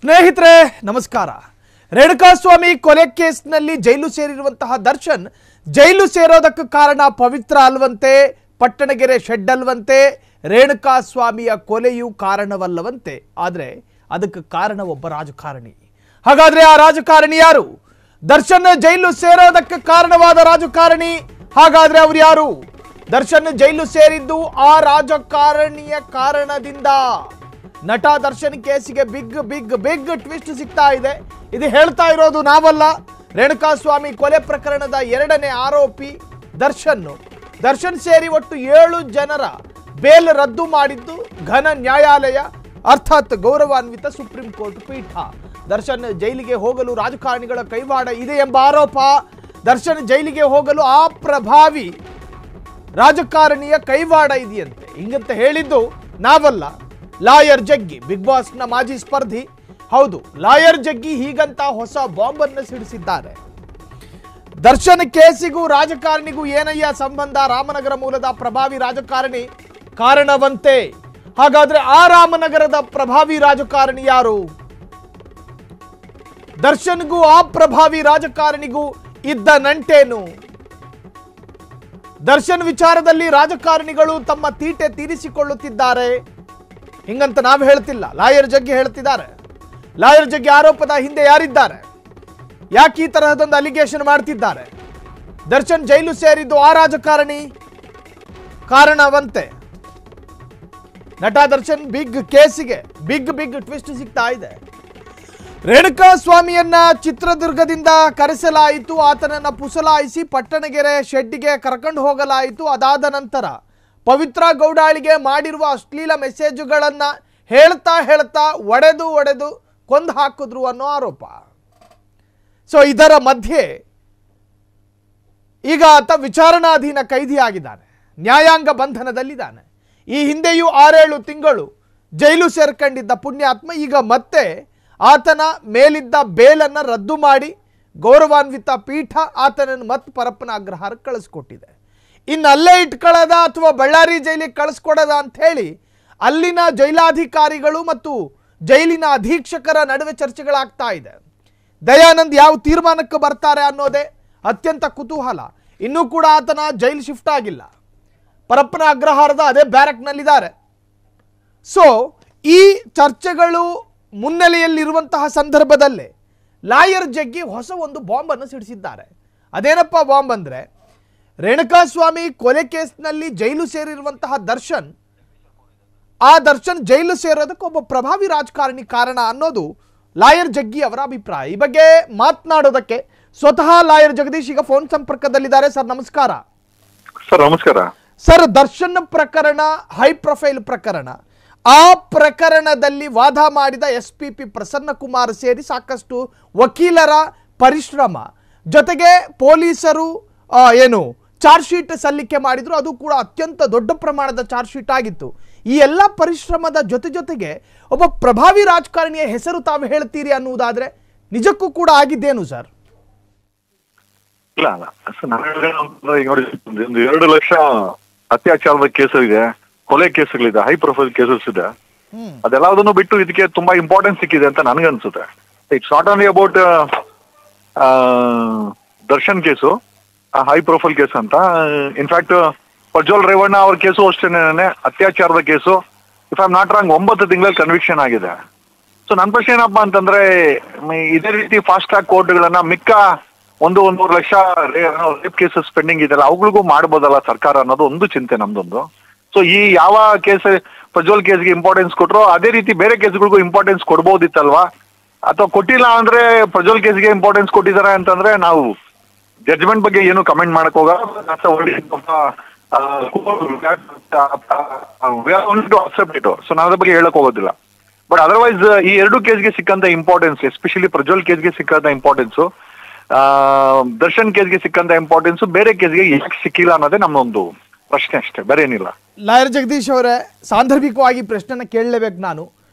ಸ್ನೇಹಿತರೆ ನಮಸ್ಕಾರ. ರೇಣುಕಾಸ್ವಾಮಿ ಕೊಲೆ ಕೇಸ್ನಲ್ಲಿ ಜೈಲು ಸೇರಿರುವಂತಹ ದರ್ಶನ್ ಜೈಲು ಸೇರೋದಕ್ಕೆ ಕಾರಣ ಪವಿತ್ರ ಅಲ್ವಂತೆ, ಪಟ್ಟಣಗೆರೆ ಶೆಡ್ ಅಲ್ವಂತೆ, ರೇಣುಕಾಸ್ವಾಮಿಯ ಕೊಲೆಯು ಕಾರಣವಲ್ಲವಂತೆ. ಆದರೆ ಅದಕ್ಕೆ ಕಾರಣ ಒಬ್ಬ ರಾಜಕಾರಣಿ. ಹಾಗಾದ್ರೆ ಆ ರಾಜಕಾರಣಿ ಯಾರು? ದರ್ಶನ್ ಜೈಲು ಸೇರೋದಕ್ಕೆ ಕಾರಣವಾದ ರಾಜಕಾರಣಿ ಹಾಗಾದ್ರೆ ಅವರು ಯಾರು? ದರ್ಶನ್ ಜೈಲು ಸೇರಿದ್ದು ಆ ರಾಜಕಾರಣಿಯ ಕಾರಣದಿಂದ. ನಟ ದರ್ಶನ್ ಕೇಸಿಗೆ ಬಿಗ್ ಟ್ವಿಸ್ಟ್ ಸಿಗ್ತಾ ಇದೆ. ಇದು ಹೇಳ್ತಾ ಇರೋದು ನಾವಲ್ಲ, ರೇಣುಕಾಸ್ವಾಮಿ ಕೊಲೆ ಪ್ರಕರಣದ 2ನೇ ಆರೋಪಿ ದರ್ಶನ್ ಸೇರಿ ಒಟ್ಟು 7 ಜನರ ಬೇಲ್ ರದ್ದು ಮಾಡಿದ್ದು ಘನ ನ್ಯಾಯಾಲಯ, ಅರ್ಥಾತ್ ಗೌರವಾನ್ವಿತ ಸುಪ್ರೀಂ ಕೋರ್ಟ್ ಪೀಠ. ದರ್ಶನ್ ಜೈಲಿಗೆ ಹೋಗಲು ರಾಜಕಾರಣಿಗಳ ಕೈವಾಡ ಇದೆ ಎಂಬ ಆರೋಪ. ದರ್ಶನ್ ಜೈಲಿಗೆ ಹೋಗಲು ಆ ಪ್ರಭಾವಿ ರಾಜಕಾರಣಿಯ ಕೈವಾಡ ಇದೆಯಂತೆ. ಹಿಂಗಂತ ಹೇಳಿದ್ದು ನಾವಲ್ಲ, ಲಾಯರ್ ಜಗ್ಗಿ, ಬಿಗ್ ಬಾಸ್ನ ಮಾಜಿ ಸ್ಪರ್ಧಿ. ಹೌದು, ಲಾಯರ್ ಜಗ್ಗಿ ಹೀಗಂತ ಹೊಸ ಬಾಂಬ್ ಅನ್ನು ಸಿಡಿಸಿದ್ದಾರೆ. ದರ್ಶನ್ ಕೇಸಿಗೂ ರಾಜಕಾರಣಿಗೂ ಏನಯ್ಯ ಸಂಬಂಧ? ರಾಮನಗರ ಮೂಲದ ಪ್ರಭಾವಿ ರಾಜಕಾರಣಿ ಕಾರಣವಂತೆ. ಹಾಗಾದ್ರೆ ಆ ರಾಮನಗರದ ಪ್ರಭಾವಿ ರಾಜಕಾರಣಿ ಯಾರು? ದರ್ಶನ್ಗೂ ಆ ಪ್ರಭಾವಿ ರಾಜಕಾರಣಿಗೂ ಇದ್ದ ನಂಟೇನು? ದರ್ಶನ್ ವಿಚಾರದಲ್ಲಿ ರಾಜಕಾರಣಿಗಳು ತಮ್ಮ ತೀಟೆ ತೀರಿಸಿಕೊಳ್ಳುತ್ತಿದ್ದಾರೆ ಹಿಂಗಂತ ನಾವು ಹೇಳ್ತಿಲ್ಲ, ಲಾಯರ್ ಜಗ್ಗಿ ಹೇಳ್ತಿದ್ದಾರೆ. ಲಾಯರ್ ಜಗ್ಗಿ ಆರೋಪದ ಹಿಂದೆ ಯಾರಿದ್ದಾರೆ? ಯಾಕೆ ಈ ತರಹದೊಂದು ಅಲಿಗೇಷನ್ ಮಾಡ್ತಿದ್ದಾರೆ? ದರ್ಶನ್ ಜೈಲು ಸೇರಿದ್ದು ಆ ರಾಜಕಾರಣಿ ಕಾರಣವಂತೆ. ನಟ ದರ್ಶನ್ ಬಿಗ್ ಕೇಸಿಗೆ ಬಿಗ್ ಟ್ವಿಸ್ಟ್ ಸಿಗ್ತಾ ಇದೆ. ರೇಣುಕಾಸ್ವಾಮಿಯನ್ನ ಚಿತ್ರದುರ್ಗದಿಂದ ಕರೆಸಲಾಯಿತು, ಆತನನ್ನ ಪುಸಲಾಯಿಸಿ ಪಟ್ಟಣಗೆರೆ ಶೆಡ್ಗೆ ಕರ್ಕೊಂಡು ಹೋಗಲಾಯಿತು. ಅದಾದ ನಂತರ ಪವಿತ್ರ ಗೌಡಾಳಿಗೆ ಮಾಡಿರುವ ಅಶ್ಲೀಲ ಮೆಸೇಜುಗಳನ್ನ ಹೇಳ್ತಾ ಒಡೆದು ಕೊಂದು ಹಾಕಿದ್ರು ಅನ್ನೋ ಆರೋಪ. ಸೊ ಇದರ ಮಧ್ಯೆ ಈಗ ಆತ ವಿಚಾರಣಾಧೀನ ಕೈದಿಯಾಗಿದ್ದಾನೆ, ನ್ಯಾಯಾಂಗ ಬಂಧನದಲ್ಲಿದ್ದಾನೆ. ಈ ಹಿಂದೆಯೂ 6-7 ತಿಂಗಳು ಜೈಲು ಸೇರ್ಕೊಂಡಿದ್ದ ಪುಣ್ಯಾತ್ಮ ಈಗ ಮತ್ತೆ ಆತನ ಮೇಲಿದ್ದ ಬೇಲನ್ನು ರದ್ದು ಮಾಡಿ ಗೌರವಾನ್ವಿತ ಪೀಠ ಆತನನ್ನು ಮತ್ತೆ ಪರಪ್ಪನ ಅಗ್ರಹಾರಕ್ಕೆ ಕಳಿಸ್ಕೊಟ್ಟಿದೆ. ಇನ್ನು ಅಲ್ಲೇ ಇಟ್ಕೊಳ್ಳೋದ ಅಥವಾ ಬಳ್ಳಾರಿ ಜೈಲಿಗೆ ಕಳಿಸ್ಕೊಡೋದ ಅಂತ ಹೇಳಿ ಅಲ್ಲಿನ ಜೈಲಾಧಿಕಾರಿಗಳು ಮತ್ತು ಜೈಲಿನ ಅಧೀಕ್ಷಕರ ನಡುವೆ ಚರ್ಚೆಗಳಾಗ್ತಾ ಇದೆ. ದಯಾನಂದ್ ಯಾವ ತೀರ್ಮಾನಕ್ಕೆ ಬರ್ತಾರೆ ಅನ್ನೋದೇ ಅತ್ಯಂತ ಕುತೂಹಲ. ಇನ್ನೂ ಕೂಡ ಆತನ ಜೈಲು ಶಿಫ್ಟ್ ಆಗಿಲ್ಲ, ಪರಪ್ಪನ ಅಗ್ರಹಾರದ ಅದೇ ಬ್ಯಾರಕ್ನಲ್ಲಿದ್ದಾರೆ. ಸೊ ಈ ಚರ್ಚೆಗಳು ಮುನ್ನೆಲೆಯಲ್ಲಿರುವಂತಹ ಸಂದರ್ಭದಲ್ಲೇ ಲಾಯರ್ ಜಗ್ಗಿ ಹೊಸ ಒಂದು ಬಾಂಬ್ ಅನ್ನು ಸಿಡಿಸಿದ್ದಾರೆ. ಅದೇನಪ್ಪ ಬಾಂಬ್ ಅಂದ್ರೆ, ರೇಣುಕಾಸ್ವಾಮಿ ಕೊಲೆ ಕೇಸ್ನಲ್ಲಿ ಜೈಲು ಸೇರಿರುವಂತಹ ದರ್ಶನ್ ಜೈಲು ಸೇರೋದಕ್ಕೆ ಒಬ್ಬ ಪ್ರಭಾವಿ ರಾಜಕಾರಣಿ ಕಾರಣ ಅನ್ನೋದು ಲಾಯರ್ ಜಗ್ಗಿ ಅವರ ಅಭಿಪ್ರಾಯ. ಈ ಬಗ್ಗೆ ಮಾತನಾಡೋದಕ್ಕೆ ಸ್ವತಃ ಲಾಯರ್ ಜಗದೀಶ್ ಈಗ ಫೋನ್ ಸಂಪರ್ಕದಲ್ಲಿದ್ದಾರೆ. ಸರ್ ನಮಸ್ಕಾರ. ಸರ್ ನಮಸ್ಕಾರ. ಸರ್, ದರ್ಶನ್ ಪ್ರಕರಣ ಹೈ ಪ್ರೊಫೈಲ್ ಪ್ರಕರಣ. ಆ ಪ್ರಕರಣದಲ್ಲಿ ವಾದ ಮಾಡಿದ SPP ಪ್ರಸನ್ನ ಕುಮಾರ್ ಸೇರಿ ಸಾಕಷ್ಟು ವಕೀಲರ ಪರಿಶ್ರಮ ಜೊತೆಗೆ ಪೊಲೀಸರು ಚಾರ್ಜ್ ಶೀಟ್ ಸಲ್ಲಿಕೆ ಮಾಡಿದ್ರು. ಅದು ಕೂಡ ಅತ್ಯಂತ ದೊಡ್ಡ ಪ್ರಮಾಣದ ಚಾರ್ಜ್ ಶೀಟ್ ಆಗಿತ್ತು. ಈ ಎಲ್ಲ ಪರಿಶ್ರಮದ ಜೊತೆಗೆ ಒಬ್ಬ ಪ್ರಭಾವಿ ರಾಜಕಾರಣಿಯ ಹೆಸರು ತಾವು ಹೇಳ್ತೀರಿ ಅನ್ನುವುದಾದ್ರೆ ನಿಜಕ್ಕೂ ಕೂಡ ಆಗಿದ್ದೇನು ಸರ್? ಇಲ್ಲ ನೋಡಿ, 2 ಲಕ್ಷ ಅತ್ಯಾಚಾರದ ಕೇಸು ಇದೆ, ಕೊಲೆ ಕೇಸುಗಳಿದೆ, ಹೈ ಪ್ರೊಫೈಲ್ ಕೇಸಸ್ ಇದೆ. ಅದೆಲ್ಲದನ್ನು ಬಿಟ್ಟು ಇದಕ್ಕೆ ತುಂಬಾ ಇಂಪಾರ್ಟೆನ್ಸ್ ಸಿಕ್ಕಿದೆ ಅಂತ ನನ್ಗನ್ಸುತ್ತೆ. It's not only about Darshan case, high profile case ಅಂತ. ಇನ್ಫ್ಯಾಕ್ಟ್ ಪ್ರಜ್ವಲ್ ರೇವಣ್ಣ ಅವ್ರ ಕೇಸು ಅಷ್ಟೇನೆ, ಅತ್ಯಾಚಾರದ case. If I am not wrong 9 ತಿಂಗಳಲ್ಲಿ ಕನ್ವಿಕ್ಷನ್ ಆಗಿದೆ. ಸೊ ನನ್ನ ಪ್ರಶ್ನೆ ಏನಪ್ಪಾ ಅಂತಂದ್ರೆ, ಇದೇ ರೀತಿ ಫಾಸ್ಟ್ ಟ್ರ್ಯಾಕ್ ಕೋರ್ಟ್ಗಳನ್ನ ಮಿಕ್ಕ 1-1.5 ಲಕ್ಷ ರೇಪ್ ಕೇಸಸ್ ಪೆಂಡಿಂಗ್ ಇದೆಲ್ಲ ಅವುಗಳಿಗೂ ಮಾಡ್ಬೋದಲ್ಲ ಸರ್ಕಾರ ಅನ್ನೋದು ಒಂದು ಚಿಂತೆ ನಮ್ದೊಂದು. ಸೊ ಈ ಯಾವ ಕೇಸ್ ಪ್ರಜ್ವಲ್ ಕೇಸ್ಗೆ ಇಂಪಾರ್ಟೆನ್ಸ್ ಕೊಟ್ರು ಅದೇ ರೀತಿ ಬೇರೆ ಕೇಸ್ಗಳಿಗೂ ಇಂಪಾರ್ಟೆನ್ಸ್ ಕೊಡ್ಬೋದಿತ್ತಲ್ವಾ? ಅಥವಾ ಕೊಟ್ಟಿಲ್ಲ ಅಂದ್ರೆ ಪ್ರಜ್ವಲ್ ಕೇಸ್ಗೆ ಇಂಪಾರ್ಟೆನ್ಸ್ ಕೊಟ್ಟಿದ್ದಾರೆ ಅಂತಂದ್ರೆ ನಾವು ಜಡ್ಜ್ಮೆಂಟ್ ಬಗ್ಗೆ ಏನು ಕಮೆಂಟ್ ಮಾಡಕ್ ಹೋಗಲ್ಲ. ಸೊ ನಾನು ಅದ್ರ ಬಗ್ಗೆ ಹೇಳಕ್ ಹೋಗೋದಿಲ್ಲ. ಬಟ್ ಅದರ್ವೈಸ್ ಈ 2 ಕೇಸ್ಗೆ ಸಿಕ್ಕಂತ ಇಂಪಾರ್ಟೆನ್ಸ್, ಎಸ್ಪೆಷಲಿ ಪ್ರಜ್ವಲ್ ಕೇಸ್ಗೆ ಸಿಕ್ಕಂತ ಇಂಪಾರ್ಟೆನ್ಸ್, ದರ್ಶನ್ ಕೇಸ್ಗೆ ಸಿಕ್ಕಂತ ಇಂಪಾರ್ಟೆನ್ಸ್ ಬೇರೆ ಕೇಸ್ಗೆ ಯಾಕೆ ಸಿಕ್ಕಿಲ್ಲ ಅನ್ನೋದೇ ನಮ್ಮೊಂದು ಪ್ರಶ್ನೆ ಅಷ್ಟೇ, ಬೇರೆ ಏನಿಲ್ಲ. ಲಾಯರ್ ಜಗದೀಶ್ ಅವರೇ, ಸಾಂದರ್ಭಿಕವಾಗಿ ಪ್ರಶ್ನೆನ ಕೇಳಲೇಬೇಕು ನಾನು.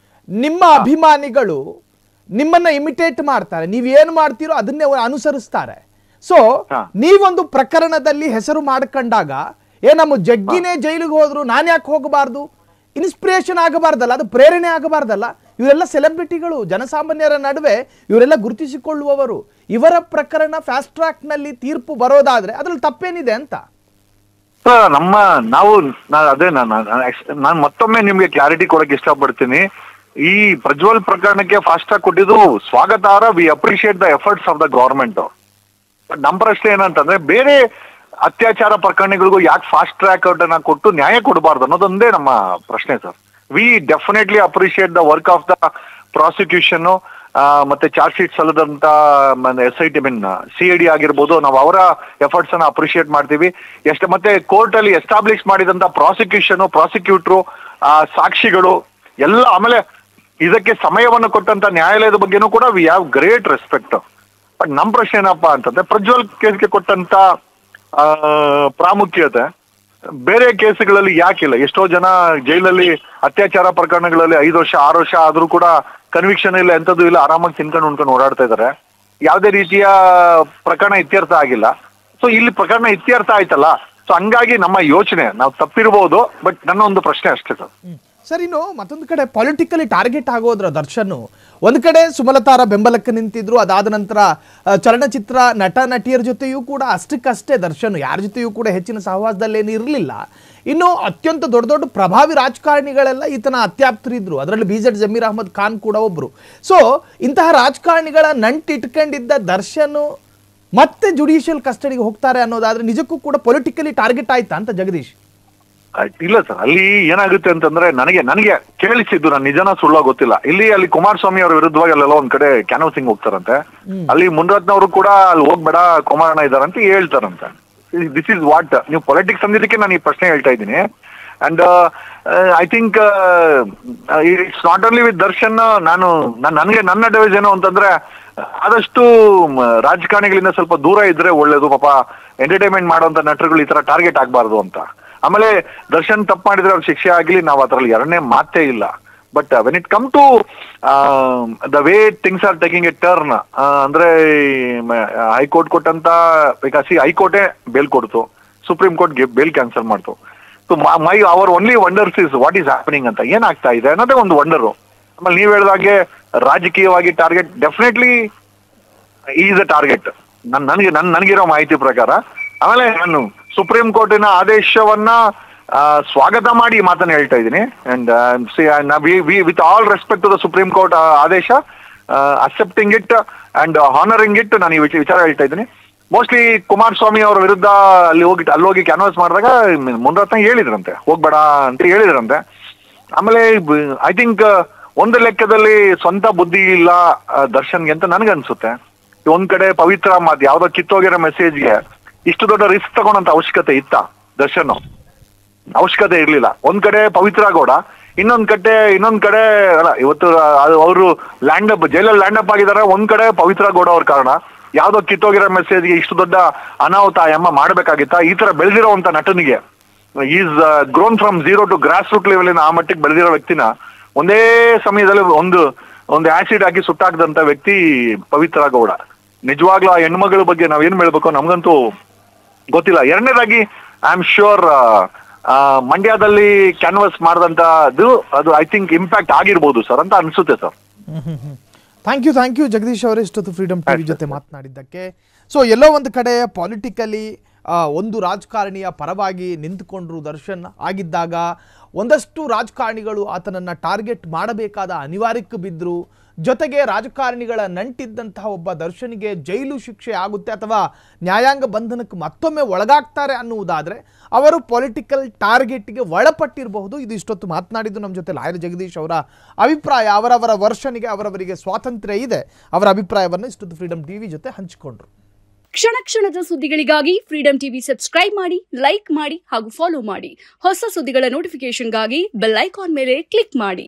ನಿಮ್ಮ ಅಭಿಮಾನಿಗಳು ನಿಮ್ಮನ್ನ ಇಮಿಟೇಟ್ ಮಾಡ್ತಾರೆ, ನೀವೇನು ಮಾಡ್ತೀರೋ ಅದನ್ನೇ ಅನುಸರಿಸ್ತಾರೆ. ಸೊ ನೀವೊಂದು ಪ್ರಕರಣದಲ್ಲಿ ಹೆಸರು ಮಾಡ್ಕೊಂಡಾಗ ನಮ್ಮ ಜಗ್ಗಿನೇ ಜೈಲಿಗೆ ಹೋದ್ರು, ನಾನು ಯಾಕೆ ಹೋಗಬಾರ್ದು? ಇನ್ಸ್ಪಿರೇಷನ್ ಆಗಬಾರ್ದಲ್ಲ, ಅದು ಪ್ರೇರಣೆ ಆಗಬಾರ್ದಲ್ಲ? ಇವರೆಲ್ಲ ಸೆಲೆಬ್ರಿಟಿಗಳು, ಜನಸಾಮಾನ್ಯರ ನಡುವೆ ಇವರೆಲ್ಲ ಗುರುತಿಸಿಕೊಳ್ಳುವವರು. ಇವರ ಪ್ರಕರಣ ಫಾಸ್ಟ್ ಟ್ರ್ಯಾಕ್ ನಲ್ಲಿ ತೀರ್ಪು ಬರೋದಾದ್ರೆ ಅದ್ರಲ್ಲಿ ತಪ್ಪೇನಿದೆ ಅಂತ ನಾನು ಮತ್ತೊಮ್ಮೆ ನಿಮ್ಗೆ ಕ್ಲಾರಿಟಿ ಕೊಡಕ್ಕೆ ಇಷ್ಟಪಡ್ತೀನಿ. ಈ ಪ್ರಜ್ವಲ್ ಪ್ರಕರಣಕ್ಕೆ ಫಾಸ್ಟ್ ಟ್ರ್ಯಾಕ್ ಕೊಟ್ಟಿದ್ದು ಸ್ವಾಗತಾರ್ಹ. We appreciate the efforts of the government. ನಮ್ಮ ಪ್ರಶ್ನೆ ಏನಂತಂದ್ರೆ, ಬೇರೆ ಅತ್ಯಾಚಾರ ಪ್ರಕರಣಗಳಿಗೂ ಯಾಕೆ ಫಾಸ್ಟ್ ಟ್ರ್ಯಾಕ್ ಅನ್ನ ಕೊಟ್ಟು ನ್ಯಾಯ ಕೊಡಬಾರ್ದು ಅನ್ನೋದೊಂದೇ ನಮ್ಮ ಪ್ರಶ್ನೆ sir. V definitely appreciate the work of the prosecution ಮತ್ತೆ ಚಾರ್ಜ್ ಶೀಟ್ ಸಲ್ಲದಂತ SIT CID ಆಗಿರ್ಬೋದು, ನಾವು ಅವರ ಎಫರ್ಟ್ಸ್ ಅನ್ನ ಅಪ್ರಿಶಿಯೇಟ್ ಮಾಡ್ತೀವಿ. ಮತ್ತೆ ಕೋರ್ಟ್ ಅಲ್ಲಿ ಎಸ್ಟಾಬ್ಲಿಷ್ ಮಾಡಿದಂತ ಪ್ರಾಸಿಕ್ಯೂಟ್ರು, ಸಾಕ್ಷಿಗಳು ಎಲ್ಲ, ಆಮೇಲೆ ಇದಕ್ಕೆ ಸಮಯವನ್ನು ಕೊಟ್ಟಂತ ನ್ಯಾಯಾಲಯದ ಬಗ್ಗೆನೂ ಕೂಡ we have great respect. But ನಮ್ ಪ್ರಶ್ನೆ ಏನಪ್ಪಾ ಅಂತಂದ್ರೆ, ಪ್ರಜ್ವಲ್ ಕೇಸ್ಗೆ ಕೊಟ್ಟಂತ ಪ್ರಾಮುಖ್ಯತೆ ಬೇರೆ ಕೇಸ್ಗಳಲ್ಲಿ ಯಾಕಿಲ್ಲ? ಎಷ್ಟೋ ಜನ ಜೈಲಲ್ಲಿ ಅತ್ಯಾಚಾರ ಪ್ರಕರಣಗಳಲ್ಲಿ 5 ವರ್ಷ 6 ವರ್ಷ ಆದ್ರೂ ಕೂಡ ಕನ್ವಿಕ್ಷನ್ ಇಲ್ಲ, ಎಂತದ್ದು ಇಲ್ಲ, ಆರಾಮಾಗಿ ತಿನ್ಕೊಂಡು ಉಣ್ಕೊಂಡು ಓಡಾಡ್ತಾ ಇದಾರೆ. ಯಾವುದೇ ರೀತಿಯ ಪ್ರಕರಣ ಇತ್ಯರ್ಥ ಆಗಿಲ್ಲ. ಸೊ ಇಲ್ಲಿ ಪ್ರಕರಣ ಇತ್ಯರ್ಥ ಆಯ್ತಲ್ಲ, ಸೊ ಹಂಗಾಗಿ ನಮ್ಮ ಯೋಚನೆ ನಾವು ತಪ್ಪಿರ್ಬೋದು. ಬಟ್ ನನ್ನ ಒಂದು ಪ್ರಶ್ನೆ ಅಷ್ಟೇ ಸರ್. ಸರ್, ಇನ್ನು ಮತ್ತೊಂದು ಕಡೆ ಪೊಲಿಟಿಕಲಿ ಟಾರ್ಗೆಟ್ ಆಗೋದ್ರ ದರ್ಶನ್. ಒಂದು ಕಡೆ ಸುಮಲತಾರ ಬೆಂಬಲಕ್ಕೆ ನಿಂತಿದ್ರು, ಅದಾದ ನಂತರ ಚಲನಚಿತ್ರ ನಟ ನಟಿಯರ ಜೊತೆಯೂ ಕೂಡ ಅಷ್ಟಕ್ಕಷ್ಟೇ ದರ್ಶನ್ ಯಾರ ಜೊತೆಯೂ ಕೂಡ ಹೆಚ್ಚಿನ ಸಹವಾಸದಲ್ಲೇನು ಇರಲಿಲ್ಲ. ಇನ್ನು ಅತ್ಯಂತ ದೊಡ್ಡ ದೊಡ್ಡ ಪ್ರಭಾವಿ ರಾಜಕಾರಣಿಗಳೆಲ್ಲ ಈತನ ಅತ್ಯಾಪ್ತರಿದ್ರು, ಅದರಲ್ಲಿ BZ ಜಮೀರ್ ಅಹಮದ್ ಖಾನ್ ಕೂಡ ಒಬ್ರು. ಸೊ ಇಂತಹ ರಾಜಕಾರಣಿಗಳ ನಂಟಿಟ್ಕೊಂಡಿದ್ದ ದರ್ಶನ್ ಮತ್ತೆ ಜುಡಿಷಿಯಲ್ ಕಸ್ಟಡಿಗೆ ಹೋಗ್ತಾರೆ ಅನ್ನೋದಾದ್ರೆ ನಿಜಕ್ಕೂ ಕೂಡ ಪೊಲಿಟಿಕಲಿ ಟಾರ್ಗೆಟ್ ಆಯ್ತಾ ಅಂತ ಜಗದೀಶ್? ಇಲ್ಲ ಸರ್, ಅಲ್ಲಿ ಏನಾಗುತ್ತೆ ಅಂತಂದ್ರೆ, ನನಗೆ ಕೇಳಿಸಿದ್ದು, ನಾನು ನಿಜನ ಸುಳ್ಳ ಗೊತ್ತಿಲ್ಲ. ಅಲ್ಲಿ ಕುಮಾರಸ್ವಾಮಿ ಅವರ ವಿರುದ್ಧವಾಗಿ ಅಲ್ಲೆಲ್ಲ ಒಂದ್ ಕಡೆ ಕ್ಯಾನ್ವಸಿಂಗ್ ಹೋಗ್ತಾರಂತೆ. ಅಲ್ಲಿ ಮುನ್ರತ್ನ ಅವರು ಕೂಡ ಅಲ್ಲಿ ಹೋಗ್ಬೇಡ, ಕುಮಾರಣ್ಣ ಇದಾರಂತ ಹೇಳ್ತಾರಂತೆ. ದಿಸ್ ಇಸ್ ವಾಟ್ ನೀವು ಪೊಲಿಟಿಕ್ಸ್ ಅಂದಿದ್ದಕ್ಕೆ ನಾನು ಈ ಪ್ರಶ್ನೆ ಹೇಳ್ತಾ ಇದ್ದೀನಿ. And I think it's not only with Darshan. ನನಗೆ ನನ್ನ ಅಡ್ವೈಸ್ ಏನು ಅಂತಂದ್ರೆ, ಆದಷ್ಟು ರಾಜಕಾರಣಿಗಳಿಂದ ಸ್ವಲ್ಪ ದೂರ ಇದ್ರೆ ಒಳ್ಳೇದು. ಪಾಪ ಎಂಟರ್ಟೈನ್ಮೆಂಟ್ ಮಾಡುವಂತ ನಟರುಗಳು ಈ ತರ ಟಾರ್ಗೆಟ್ ಆಗ್ಬಾರ್ದು ಅಂತ. ಆಮೇಲೆ ದರ್ಶನ್ ತಪ್ಪು ಮಾಡಿದ್ರೆ ಅವ್ರ ಶಿಕ್ಷೆ ಆಗ್ಲಿ, ನಾವು ಅದ್ರಲ್ಲಿ ಎರಡನೇ ಮಾತೇ ಇಲ್ಲ. But when it come to the way things are taking a turn, ಅಂದ್ರೆ ಹೈಕೋರ್ಟ್ ಕೊಟ್ಟಂತ, ಹೈಕೋರ್ಟೇ ಬೇಲ್ ಕೊಡ್ತು, ಸುಪ್ರೀಂ ಕೋರ್ಟ್ ಬೇಲ್ ಕ್ಯಾನ್ಸಲ್ ಮಾಡ್ತು. So our only wonders is what is happening ಅಂತ, ಏನಾಗ್ತಾ ಇದೆ ಅನ್ನೋದೇ ಒಂದು ವಂಡರು. ಆಮೇಲೆ ನೀವ್ ಹೇಳಿದಾಗೆ ರಾಜಕೀಯವಾಗಿ target definitely is a target ನನಗಿರೋ ಮಾಹಿತಿ ಪ್ರಕಾರ. ಆಮೇಲೆ ನಾನು ಸುಪ್ರೀಂ ಕೋರ್ಟಿನ ಆದೇಶವನ್ನ ಸ್ವಾಗತ ಮಾಡಿ ಮಾತನ್ನ ಹೇಳ್ತಾ ಇದ್ದೀನಿ. And with all respect to the supreme court ಆದೇಶ, accepting it and honouring it, ನಾನು ಈ ವಿಚಾರ ಹೇಳ್ತಾ ಇದ್ದೀನಿ. ಮೋಸ್ಟ್ಲಿ ಕುಮಾರಸ್ವಾಮಿ ಅವರ ವಿರುದ್ಧ ಅಲ್ಲಿ ಹೋಗಿ ಕ್ಯಾನ್ವಾಸ್ ಮಾಡಿದಾಗ ಮುನ್ರತ್ನ ಹೇಳಿದ್ರಂತೆ, ಹೋಗ್ಬೇಡ ಅಂತ ಹೇಳಿದ್ರಂತೆ. ಆಮೇಲೆ ಐ ಥಿಂಕ್ ಒಂದು ಲೆಕ್ಕದಲ್ಲಿ ಸ್ವಂತ ಬುದ್ಧಿ ಇಲ್ಲ ದರ್ಶನ್ಗೆ ಅಂತ ನನ್ಗನ್ಸುತ್ತೆ. ಒಂದ್ ಕಡೆ ಪವಿತ್ರ ಮಾತು, ಯಾವ್ದೋ ಕಿತ್ತೋಗಿರೋ ಮೆಸೇಜ್ಗೆ ಇಷ್ಟು ದೊಡ್ಡ ರಿಸ್ಕ್ ತಗೊಂಡಂತ ಅವಶ್ಯಕತೆ ಇತ್ತ ದರ್ಶನ್? ಅವಶ್ಯಕತೆ ಇರ್ಲಿಲ್ಲ. ಒಂದ್ ಕಡೆ ಪವಿತ್ರ ಗೌಡ, ಇನ್ನೊಂದ್ ಕಡೆ ಅಲ್ಲ, ಇವತ್ತು ಅವರು ಜೈಲಲ್ಲಿ ಲ್ಯಾಂಡ್ ಅಪ್ ಆಗಿದ್ದಾರೆ. ಒಂದ್ ಕಡೆ ಪವಿತ್ರ ಗೌಡ ಅವ್ರ ಕಾರಣ, ಯಾವ್ದೋ ಕಿತ್ತೋಗಿರೋ ಮೆಸೇಜ್ಗೆ ಇಷ್ಟು ದೊಡ್ಡ ಅನಾಹುತ ಅಮ್ಮ ಮಾಡ್ಬೇಕಾಗಿತ್ತ? ಈ ತರ ಬೆಳೆದಿರೋಂತ ನಟನಿಗೆ, is grown from zero to grass root level, ಆ ಮಟ್ಟಿಗೆ ಬೆಳೆದಿರೋ ವ್ಯಕ್ತಿನ ಒಂದೇ ಸಮಯದಲ್ಲಿ ಒಂದು ಆಸಿಡ್ ಹಾಕಿ ಸುಟ್ಟಾಕದಂತ ವ್ಯಕ್ತಿ ಪವಿತ್ರ ಗೌಡ. ನಿಜವಾಗ್ಲೂ ಆ ಹೆಣ್ಮಗಳ ಬಗ್ಗೆ ನಾವೇನ್ ಹೇಳ್ಬೇಕು ನಮ್ಗಂತೂ ಗೊತ್ತಿಲ್ಲ. ಎರಡನೇದಾಗಿ ಐ ಆಮ್ ಶ್ಯೂರ್ ಮಂಡ್ಯದಲ್ಲಿ ಕ್ಯಾನ್ವಸ್ ಮಾಡಿದಂತದ್ದು ಅದು ಐ ಥಿಂಕ್ ಇಂಪ್ಯಾಕ್ಟ್ ಆಗಿರ್ಬೋದು ಸರ್ ಅಂತ ಅನ್ಸುತ್ತೆ ಸರ್. ಥ್ಯಾಂಕ್ ಯು ಜಗದೀಶ್ ಅವರೇ, ಇಷ್ಟೊತ್ತು ಫ್ರೀಡಮ್ ಟಿವಿ ಜೊತೆ ಮಾತನಾಡಿದ್ದಕ್ಕೆ. ಸೊ ಎಲ್ಲೋ ಒಂದು ಕಡೆ ಪಾಲಿಟಿಕಲಿ ಒಂದು ರಾಜಕಾರಣಿಯ ಪರವಾಗಿ ನಿಂತುಕೊಂಡ್ರು ದರ್ಶನ್ ಆಗಿದ್ದಾಗ ಒಂದಷ್ಟು ರಾಜಕಾರಣಿಗಳು ಆತನನ್ನು ಟಾರ್ಗೆಟ್ ಮಾಡಬೇಕಾದ ಅನಿವಾರ್ಯಕ್ಕೆ ಬಿದ್ದರು. ಜೊತೆಗೆ ರಾಜಕಾರಣಿಗಳ ನಂಟಿದ್ದಂತಹ ಒಬ್ಬ ದರ್ಶನ್ಗೆ ಜೈಲು ಶಿಕ್ಷೆ ಆಗುತ್ತೆ ಅಥವಾ ನ್ಯಾಯಾಂಗ ಬಂಧನಕ್ಕೆ ಮತ್ತೊಮ್ಮೆ ಒಳಗಾಗ್ತಾರೆ ಅನ್ನುವುದಾದರೆ ಅವರು ಪೊಲಿಟಿಕಲ್ ಟಾರ್ಗೆಟ್ಗೆ ಒಳಪಟ್ಟಿರಬಹುದು. ಇದು ಇಷ್ಟೊತ್ತು ಮಾತನಾಡಿದ್ದು ನಮ್ಮ ಜೊತೆ ಲಾಯರ್ ಜಗದೀಶ್ ಅವರ ಅಭಿಪ್ರಾಯ. ಅವರವರ ವರ್ಷನಿಗೆ ಅವರವರಿಗೆ ಸ್ವಾತಂತ್ರ್ಯ ಇದೆ. ಅವರ ಅಭಿಪ್ರಾಯವನ್ನು ಇಷ್ಟೊತ್ತು ಫ್ರೀಡಮ್ ಟಿವಿ ಜೊತೆ ಹಂಚಿಕೊಂಡ್ರು. ಕ್ಷಣ ಕ್ಷಣದ ಸುದ್ದಿಗಳಿಗಾಗಿ ಫ್ರೀಡಮ್ ಟಿವಿ ಸಬ್ಸ್ಕ್ರೈಬ್ ಮಾಡಿ, ಲೈಕ್ ಮಾಡಿ ಹಾಗೂ ಫಾಲೋ ಮಾಡಿ. ಹೊಸ ಸುದ್ದಿಗಳ ನೋಟಿಫಿಕೇಶನ್ಗಾಗಿ ಬೆಲ್ ಐಕಾನ್ ಮೇಲೆ ಕ್ಲಿಕ್ ಮಾಡಿ.